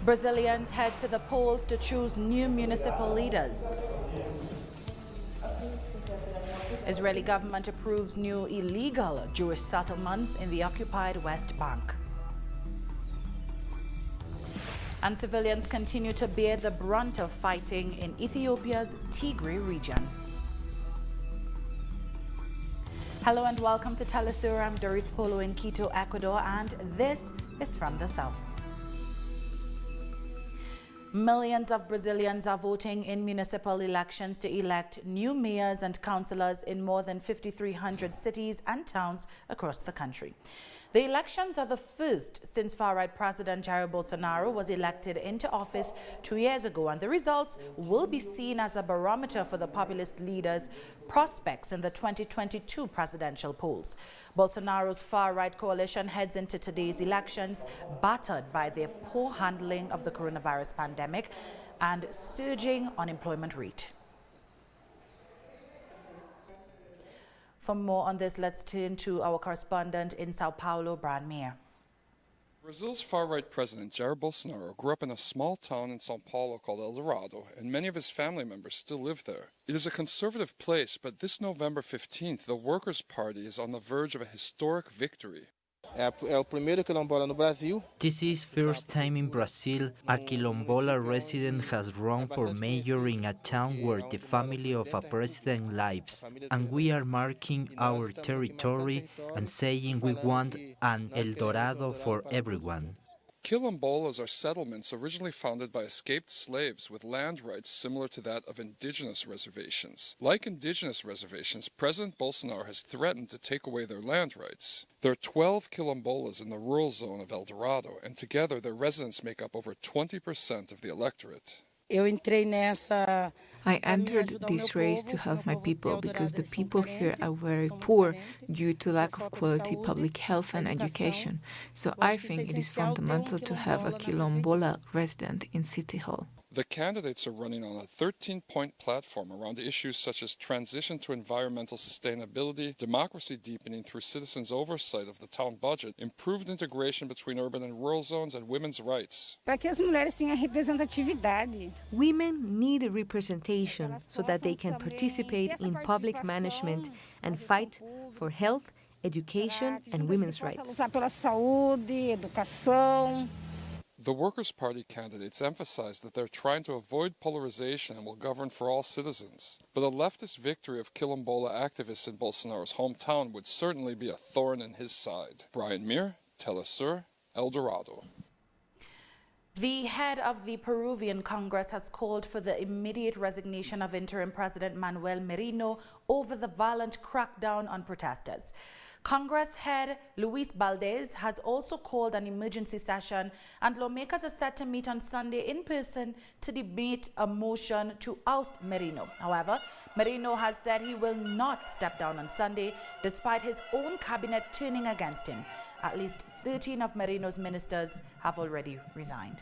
Brazilians head to the polls to choose new municipal leaders. Israeli government approves new illegal Jewish settlements in the occupied West Bank. And civilians continue to bear the brunt of fighting in Ethiopia's Tigray region. Hello and welcome to TeleSUR. I'm Doris Polo in Quito, Ecuador, and this is from the South. Millions of Brazilians are voting in municipal elections to elect new mayors and councillors in more than 5,300 cities and towns across the country. The elections are the first since far-right President Jair Bolsonaro was elected into office 2 years ago, and the results will be seen as a barometer for the populist leader's prospects in the 2022 presidential polls. Bolsonaro's far-right coalition heads into today's elections battered by their poor handling of the coronavirus pandemic and surging unemployment rate. For more on this, let's turn to our correspondent in Sao Paulo, Brian Mayer. Brazil's far-right president, Jair Bolsonaro, grew up in a small town in Sao Paulo called El Dorado, and many of his family members still live there. It is a conservative place, but this November 15th, the Workers' Party is on the verge of a historic victory. This is first time in Brazil a quilombola resident has run for mayor in a town where the family of a president lives, and we are marking our territory and saying we want an El Dorado for everyone. Quilombolas are settlements originally founded by escaped slaves with land rights similar to that of indigenous reservations. Like indigenous reservations, President Bolsonaro has threatened to take away their land rights. There are 12 quilombolas in the rural zone of El Dorado, and together their residents make up over 20% of the electorate. I entered this race to help my people because the people here are very poor due to lack of quality public health and education. So I think it is fundamental to have a quilombola resident in City Hall. The candidates are running on a 13-point platform around issues such as transition to environmental sustainability, democracy deepening through citizens' oversight of the town budget, improved integration between urban and rural zones, and women's rights. Women need representation so that they can participate in public management and fight for health, education, and women's rights. The Workers' Party candidates emphasize that they're trying to avoid polarization and will govern for all citizens. But a leftist victory of Quilombola activists in Bolsonaro's hometown would certainly be a thorn in his side. Brian Mayer, TeleSUR, El Dorado. The head of the Peruvian Congress has called for the immediate resignation of interim President Manuel Merino over the violent crackdown on protesters. Congress head Luis Valdez has also called an emergency session, and lawmakers are set to meet on Sunday in person to debate a motion to oust Merino. However, Merino has said he will not step down on Sunday, despite his own cabinet turning against him. At least 13 of Merino's ministers have already resigned.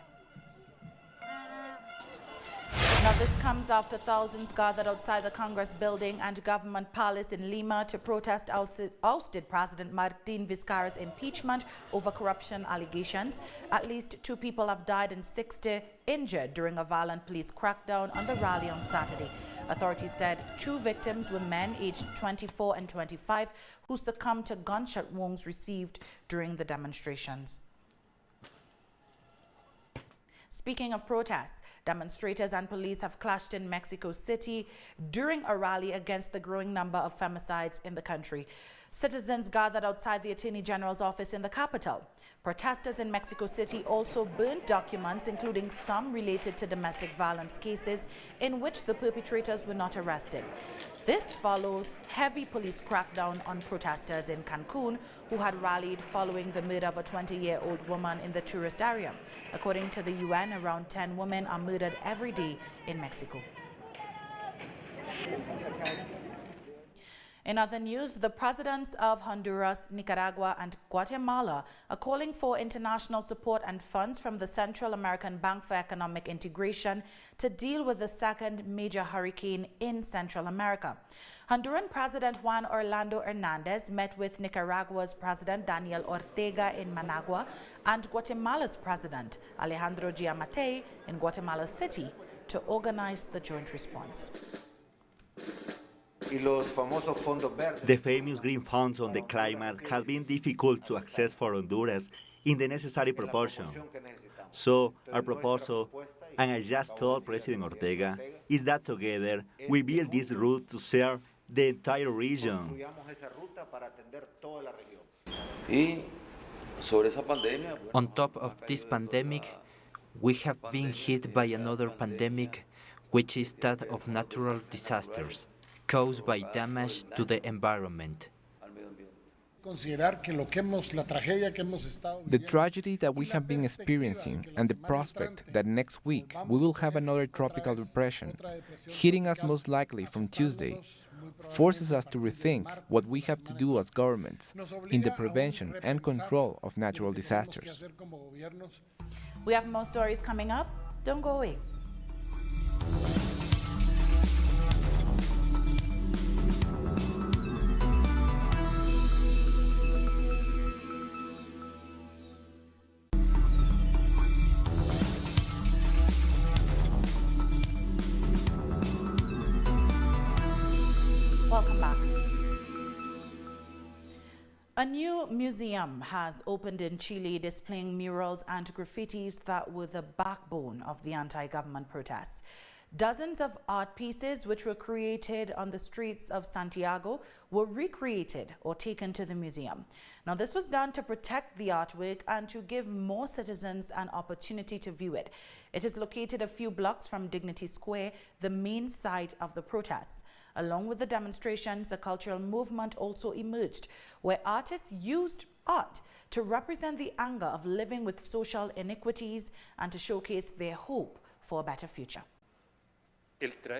Now, this comes after thousands gathered outside the Congress building and government palace in Lima to protest ousted President Martin Vizcarra's impeachment over corruption allegations. At least 2 people have died and 60 injured during a violent police crackdown on the rally on Saturday. Authorities said 2 victims were men aged 24 and 25 who succumbed to gunshot wounds received during the demonstrations. Speaking of protests, demonstrators and police have clashed in Mexico City during a rally against the growing number of femicides in the country. Citizens gathered outside the Attorney General's office in the capital. Protesters in Mexico City also burned documents, including some related to domestic violence cases in which the perpetrators were not arrested. This follows heavy police crackdown on protesters in Cancun who had rallied following the murder of a 20-year-old woman in the tourist area. According to the UN, around 10 women are murdered every day in Mexico. In other news, the presidents of Honduras, Nicaragua and Guatemala are calling for international support and funds from the Central American Bank for Economic Integration to deal with the second major hurricane in Central America. Honduran President Juan Orlando Hernandez met with Nicaragua's President Daniel Ortega in Managua and Guatemala's President Alejandro Giammattei in Guatemala City to organize the joint response. The famous green funds on the climate have been difficult to access for Honduras in the necessary proportion. So our proposal, and I just told President Ortega, is that together we build this route to serve the entire region. On top of this pandemic, we have been hit by another pandemic, which is that of natural disasters caused by damage to the environment. The tragedy that we have been experiencing and the prospect that next week we will have another tropical depression hitting us most likely from Tuesday forces us to rethink what we have to do as governments in the prevention and control of natural disasters. We have more stories coming up. Don't go away. Welcome back. A new museum has opened in Chile displaying murals and graffitis that were the backbone of the anti-government protests. Dozens of art pieces which were created on the streets of Santiago were recreated or taken to the museum. Now, this was done to protect the artwork and to give more citizens an opportunity to view it. It is located a few blocks from Dignity Square, the main site of the protests. Along with the demonstrations, a cultural movement also emerged, where artists used art to represent the anger of living with social inequities and to showcase their hope for a better future.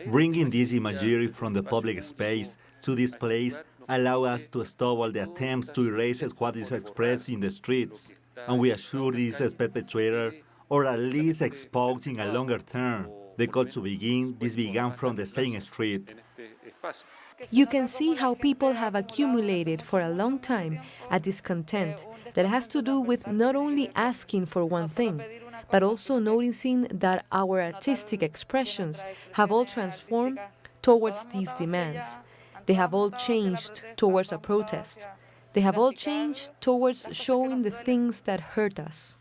Bringing this imagery from the public space to this place allow us to stop all the attempts to erase what is expressed in the streets, and we assure this perpetrator, or at least exposing a longer term. The call to begin, this began from the same street. You can see how people have accumulated for a long time a discontent that has to do with not only asking for one thing, but also noticing that our artistic expressions have all transformed towards these demands. They have all changed towards a protest. They have all changed towards showing the things that hurt us.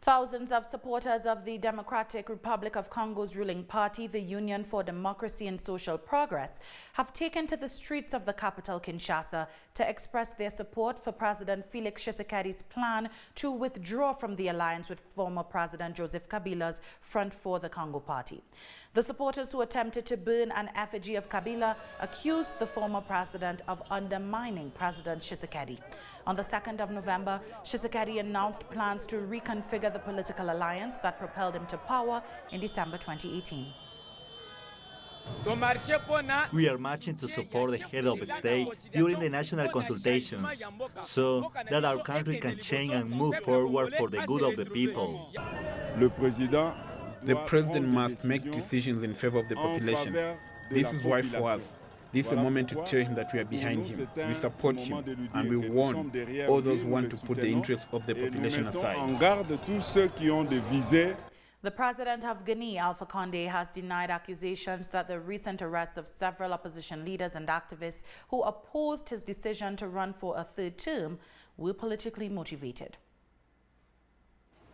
Thousands of supporters of the Democratic Republic of Congo's ruling party, the Union for Democracy and Social Progress, have taken to the streets of the capital, Kinshasa, to express their support for President Felix Tshisekedi's plan to withdraw from the alliance with former President Joseph Kabila's Front for the Congo party. The supporters who attempted to burn an effigy of Kabila accused the former president of undermining President Tshisekedi. On the 2nd of November, Tshisekedi announced plans to reconfigure the political alliance that propelled him to power in December 2018. We are marching to support the head of state during the national consultations so that our country can change and move forward for the good of the people. The president must make decisions in favor of the population. This is why for us, this is a moment to tell him that we are behind him, we support him, and we warn all those who want to put the interests of the population aside. The president of Guinea, Alpha Condé, has denied accusations that the recent arrests of several opposition leaders and activists who opposed his decision to run for a third term were politically motivated.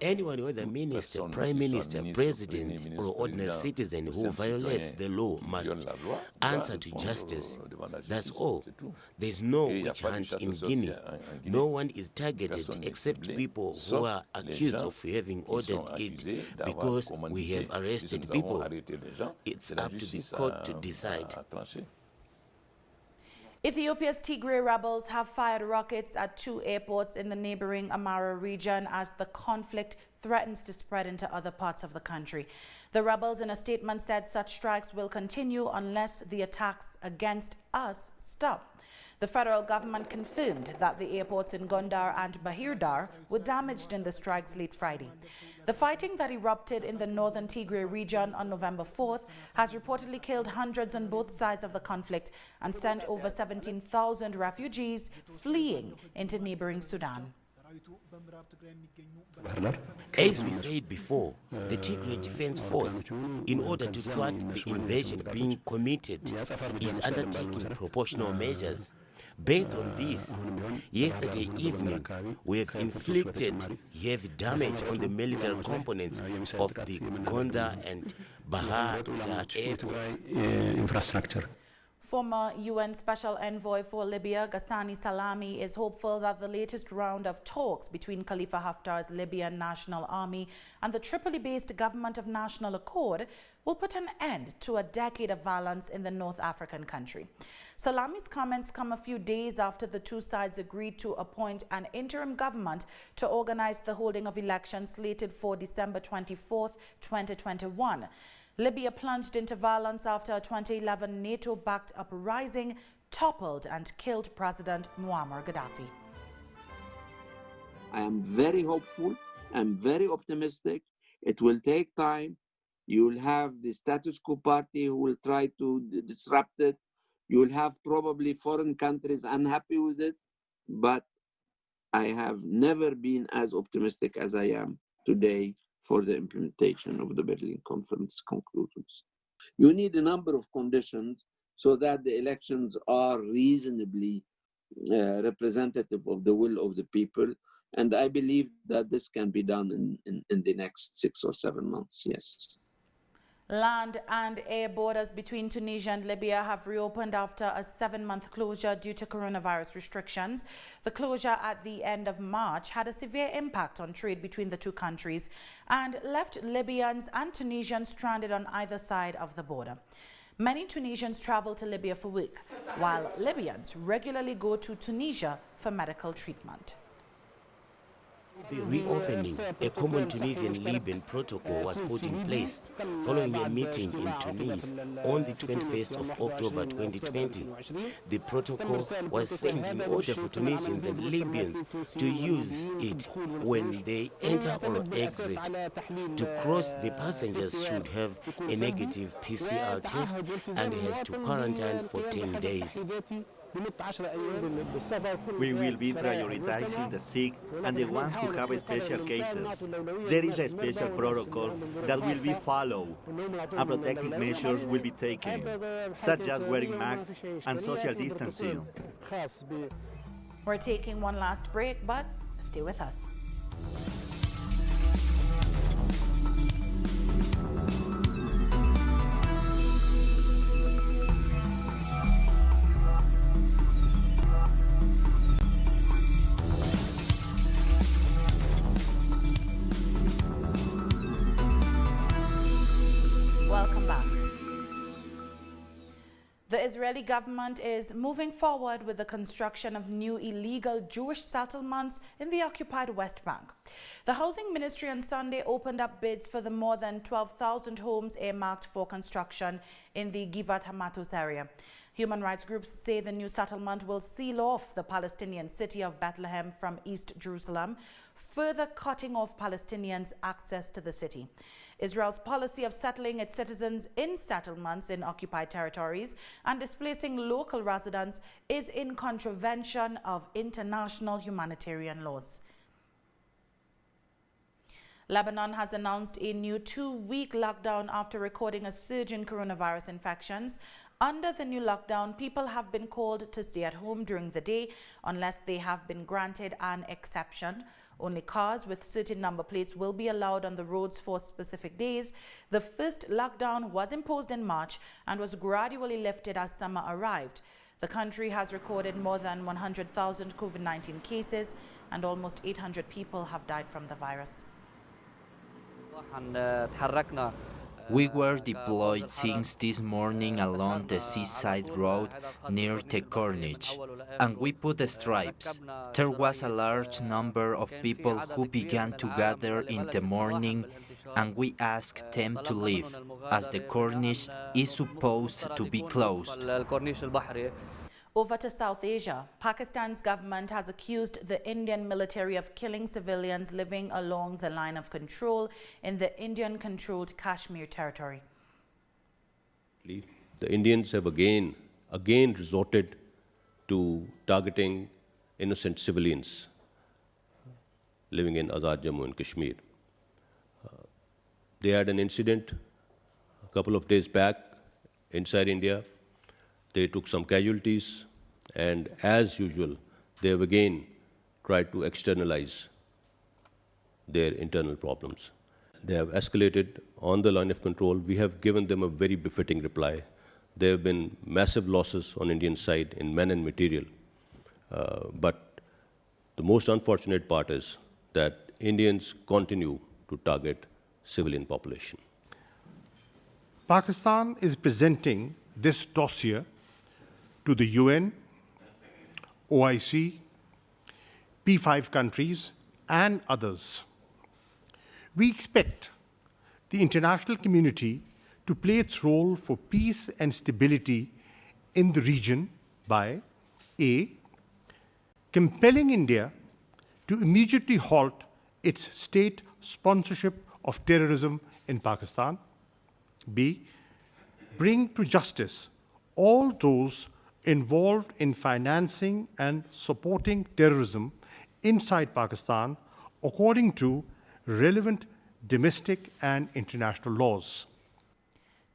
Anyone, whether minister, prime minister, president, or ordinary citizen who violates the law must answer to justice. That's all. There's no witch hunt in Guinea. No one is targeted except people who are accused of having ordered it because we have arrested people. It's up to the court to decide. Ethiopia's Tigray rebels have fired rockets at 2 airports in the neighboring Amara region as the conflict threatens to spread into other parts of the country. The rebels in a statement said such strikes will continue unless the attacks against us stop. The federal government confirmed that the airports in Gondar and Bahirdar were damaged in the strikes late Friday. The fighting that erupted in the northern Tigray region on November 4th has reportedly killed hundreds on both sides of the conflict and sent over 17,000 refugees fleeing into neighboring Sudan. As we said before, the Tigray Defense Force, in order to thwart the invasion being committed, is undertaking proportional measures. Based on this, yesterday evening, we have inflicted heavy damage on the military components of the Gondar and Bahar airports. Infrastructure. Former UN Special Envoy for Libya, Ghasani Salami, is hopeful that the latest round of talks between Khalifa Haftar's Libyan National Army and the Tripoli-based Government of National Accord will put an end to a decade of violence in the North African country. Salami's comments come a few days after the two sides agreed to appoint an interim government to organize the holding of elections slated for December 24, 2021. Libya plunged into violence after a 2011 NATO-backed uprising toppled and killed President Muammar Gaddafi. I am very hopeful. I'm very optimistic. It will take time. You will have the status quo party who will try to disrupt it. You will have probably foreign countries unhappy with it. But I have never been as optimistic as I am today for the implementation of the Berlin Conference conclusions. You need a number of conditions so that the elections are reasonably representative of the will of the people. And I believe that this can be done in the next 6 or 7 months, yes. Land and air borders between Tunisia and Libya have reopened after a 7-month closure due to coronavirus restrictions. The closure at the end of March had a severe impact on trade between the two countries and left Libyans and Tunisians stranded on either side of the border. Many Tunisians travel to Libya for work, while Libyans regularly go to Tunisia for medical treatment. The reopening, a common Tunisian-Libyan protocol was put in place following a meeting in Tunis on the 21st of October 2020. The protocol was sent in order for Tunisians and Libyans to use it when they enter or exit. To cross, the passengers should have a negative PCR test and has to quarantine for 10 days. We will be prioritizing the sick and the ones who have special cases. There is a special protocol that will be followed, and protective measures will be taken, such as wearing masks and social distancing. We're taking one last break, but stay with us. Welcome back. The Israeli government is moving forward with the construction of new illegal Jewish settlements in the occupied West Bank. The Housing Ministry on Sunday opened up bids for the more than 12,000 homes earmarked for construction in the Givat Hamatos area. Human rights groups say the new settlement will seal off the Palestinian city of Bethlehem from East Jerusalem, further cutting off Palestinians' access to the city. Israel's policy of settling its citizens in settlements in occupied territories and displacing local residents is in contravention of international humanitarian laws. Lebanon has announced a new 2-week lockdown after recording a surge in coronavirus infections. Under the new lockdown, people have been called to stay at home during the day unless they have been granted an exception. Only cars with certain number plates will be allowed on the roads for specific days. The first lockdown was imposed in March and was gradually lifted as summer arrived. The country has recorded more than 100,000 COVID-19 cases and almost 800 people have died from the virus. We were deployed since this morning along the seaside road near the Corniche, and we put the stripes. There was a large number of people who began to gather in the morning and we ask them to leave, as the Corniche is supposed to be closed. Over to South Asia, Pakistan's government has accused the Indian military of killing civilians living along the line of control in the Indian-controlled Kashmir territory. The Indians have again resorted to targeting innocent civilians living in Azad Jammu and Kashmir. They had an incident a couple of days back inside India. They took some casualties, and as usual, they have again tried to externalize their internal problems. They have escalated on the line of control. We have given them a very befitting reply. There have been massive losses on Indian side in men and material. But the most unfortunate part is that Indians continue to target civilian population. Pakistan is presenting this dossier to the UN, OIC, P5 countries, and others. We expect the international community to play its role for peace and stability in the region by A, compelling India to immediately halt its state sponsorship of terrorism in Pakistan, B, bring to justice all those involved in financing and supporting terrorism inside Pakistan according to relevant domestic and international laws.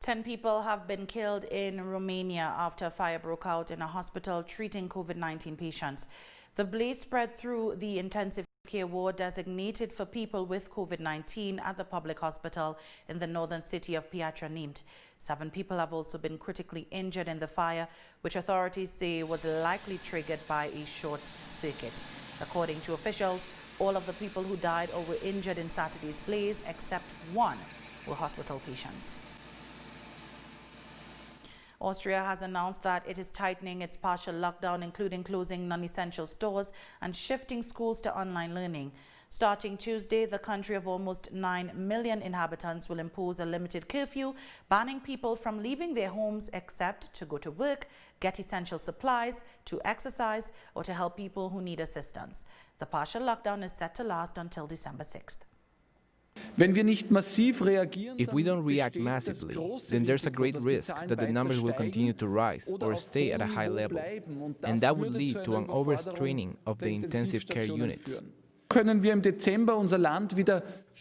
10 people have been killed in Romania after a fire broke out in a hospital treating COVID-19 patients. The blaze spread through the intensive care ward designated for people with COVID-19 at the public hospital in the northern city of Piatra Neamt. 7 people have also been critically injured in the fire, which authorities say was likely triggered by a short circuit. According to officials, all of the people who died or were injured in Saturday's blaze, except one, were hospital patients. Austria has announced that it is tightening its partial lockdown, including closing non-essential stores and shifting schools to online learning. Starting Tuesday, the country of almost 9 million inhabitants will impose a limited curfew, banning people from leaving their homes except to go to work, get essential supplies, to exercise, or to help people who need assistance. The partial lockdown is set to last until December 6th. If we don't react massively, then there's a great risk that the numbers will continue to rise or stay at a high level, and that would lead to an overstraining of the intensive care units.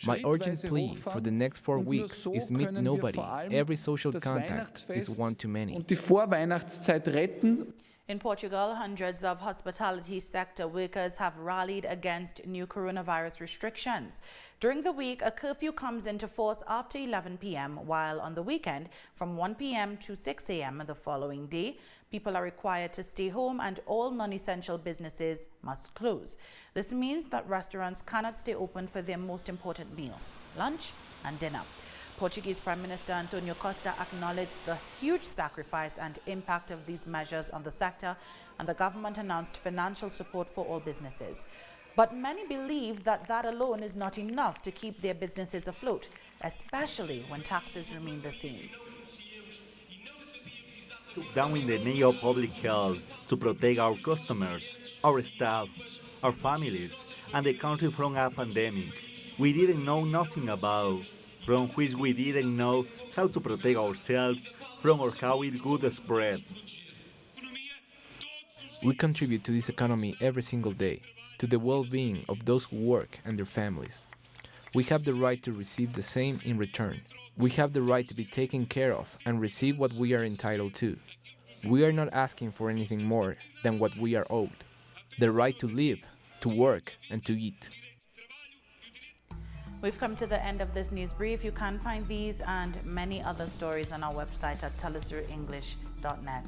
My urgent plea for the next 4 weeks is meet nobody. Every social contact is one too many. In Portugal, hundreds of hospitality sector workers have rallied against new coronavirus restrictions. During the week, a curfew comes into force after 11 p.m., while on the weekend, from 1 p.m. to 6 a.m. the following day, people are required to stay home and all non-essential businesses must close. This means that restaurants cannot stay open for their most important meals, lunch and dinner. Portuguese Prime Minister Antonio Costa acknowledged the huge sacrifice and impact of these measures on the sector, and the government announced financial support for all businesses. But many believe that that alone is not enough to keep their businesses afloat, especially when taxes remain the same. Down in the name of public health to protect our customers, our staff, our families, and the country from a pandemic we didn't know nothing about, from which we didn't know how to protect ourselves from or how it would spread. We contribute to this economy every single day, to the well-being of those who work and their families. We have the right to receive the same in return. We have the right to be taken care of and receive what we are entitled to. We are not asking for anything more than what we are owed: the right to live, to work, and to eat. We've come to the end of this news brief. You can find these and many other stories on our website at telesurenglish.net.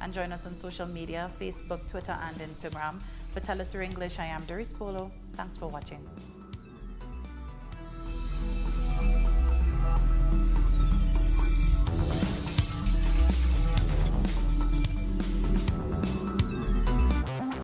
And join us on social media, Facebook, Twitter, and Instagram. For TeleSUR English, I am Doris Polo. Thanks for watching.